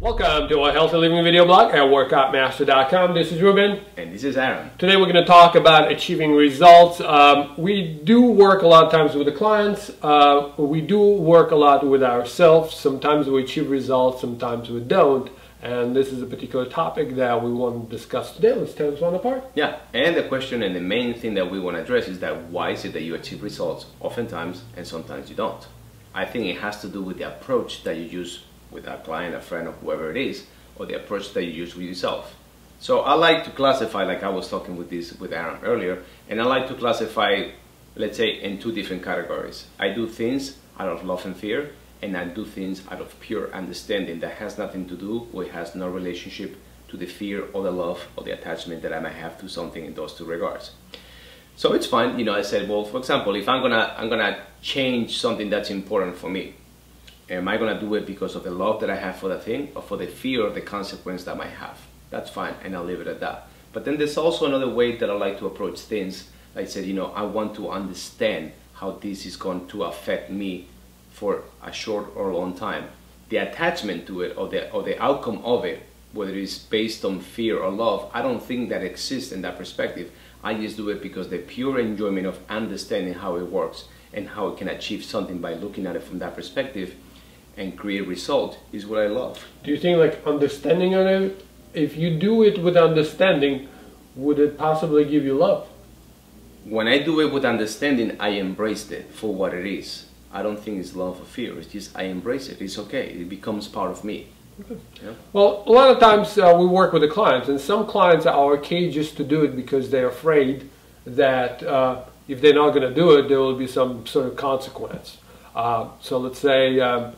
Welcome to our Healthy Living video blog at workoutmaster.com. This is Ruben. And this is Aram. Today we're going to talk about achieving results. We do work a lot of times with the clients. We do work a lot with ourselves. Sometimes we achieve results, sometimes we don't. And this is a particular topic that we want to discuss today. Let's tear this one apart. Yeah, and the question and the main thing that we want to address is that why is it that you achieve results oftentimes and sometimes you don't? I think it has to do with the approach that you use with a client, a friend, or whoever it is, or the approach that you use with yourself. So I like to classify, like I was talking with Aram earlier, and I like to classify, let's say, in two different categories. I do things out of love and fear, and I do things out of pure understanding that has nothing to do or has no relationship to the fear or the love or the attachment that I might have to something in those two regards. So it's fine, you know, I said, well, for example, if I'm gonna change something that's important for me, am I gonna do it because of the love that I have for that thing or for the fear of the consequence that I might have? That's fine, and I'll leave it at that. But then there's also another way that I like to approach things. Like I said, you know, I want to understand how this is going to affect me for a short or long time. The attachment to it or the outcome of it, whether it's based on fear or love, I don't think that exists in that perspective. I just do it because the pure enjoyment of understanding how it works and how it can achieve something by looking at it from that perspective and create result is what I love. Do you think like understanding on it, if you do it with understanding, would it possibly give you love? When I do it with understanding, I embrace it for what it is. I don't think it's love or fear, it's just I embrace it. It's okay, it becomes part of me. Okay. Yeah? Well, a lot of times we work with the clients, and some clients are okay just to do it because they're afraid that if they're not going to do it, there will be some sort of consequence. So let's say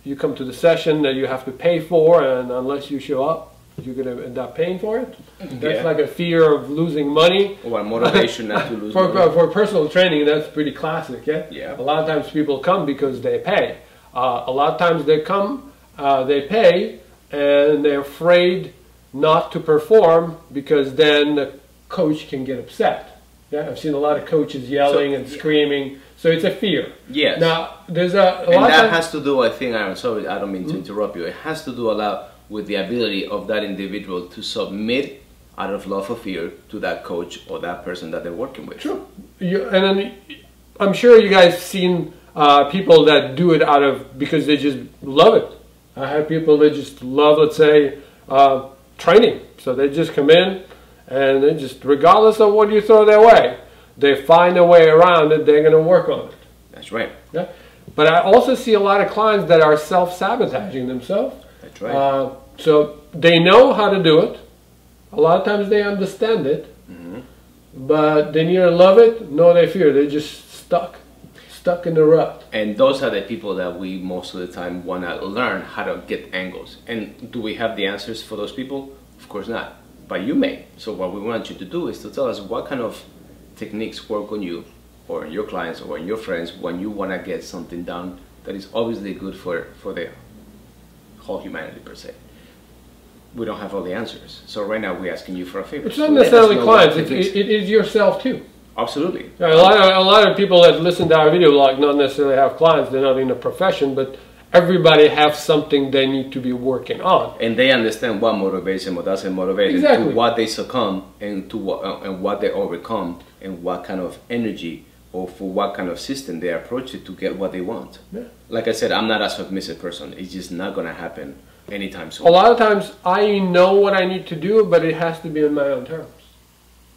you come to the session that you have to pay for, and unless you show up, you're going to end up paying for it. That's like a fear of losing money. Or a motivation not to lose money. For personal training, that's pretty classic, yeah? Yeah. A lot of times people come because they pay. A lot of times they come, they pay, and they're afraid not to perform because then the coach can get upset. Yeah, I've seen a lot of coaches yelling and screaming. So it's a fear. Yes. Now, there's a lot and that of has to do, I think, I'm sorry, I don't mean to interrupt you. It has to do a lot with the ability of that individual to submit out of love or fear to that coach or that person that they're working with. Sure. And then I'm sure you guys seen people that do it out of because they just love it. I have people that just love, let's say, training. So they just come in and they just, regardless of what you throw their way, they find a way around it, they're going to work on it. That's right. Yeah. But I also see a lot of clients that are self-sabotaging themselves. That's right. So they know how to do it. A lot of times they understand it. But they neither love it nor they fear. They're just stuck in the rut. And those are the people that we most of the time want to learn how to get angles. And do we have the answers for those people? Of course not. But you may. So what we want you to do is to tell us what kind of techniques work on you or on your clients or on your friends when you want to get something done that is obviously good for the whole humanity per se. We don't have all the answers. So right now we're asking you for a favor. It's not necessarily clients, it is yourself too. Absolutely. A lot of people that listen to our video blog not necessarily have clients, they're not in a profession, but everybody has something they need to be working on. And they understand what motivates them, what doesn't motivate them, Exactly. to what they succumb and to what they overcome and what kind of energy or for what kind of system they approach it to get what they want. Yeah. Like I said, I'm not a submissive person. It's just not going to happen anytime soon. A lot of times I know what I need to do, but it has to be on my own terms.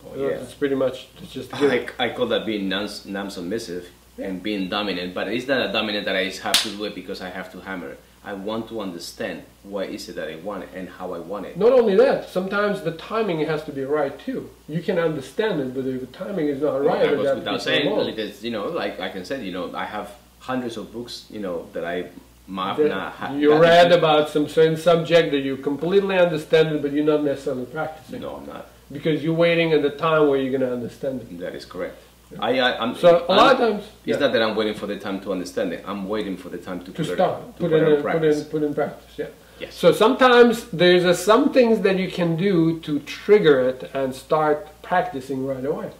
Oh, yeah. It's pretty much just I call that being non-submissive and being dominant, but it's not a dominant that I just have to do it because I have to hammer it. I want to understand what is it that I want and how I want it. Not only that, sometimes the timing has to be right too. You can understand it, but if the timing is not right, that goes without saying. Because, you know, like I can say, you know, I have hundreds of books, you know, that I might not have. You read about some certain subject that you completely understand it, but you're not necessarily practicing. No, I'm not. Because you're waiting at the time where you're going to understand it. That is correct. I'm, so a lot of times, it's not that I'm waiting for the time to understand it. I'm waiting for the time to put in practice. Yeah. Yes. So sometimes there's some things that you can do to trigger it and start practicing right away.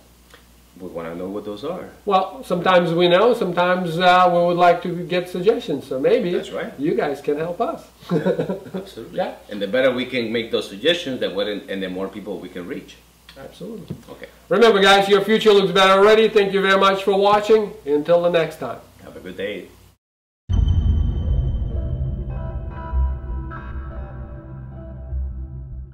We want to know what those are. Well, sometimes we know, sometimes we would like to get suggestions. So maybe That's right. you guys can help us. Absolutely. Yeah. And the better we can make those suggestions, and the more people we can reach. Absolutely. Okay. Remember, guys, your future looks better already. Thank you very much for watching. Until the next time. Have a good day.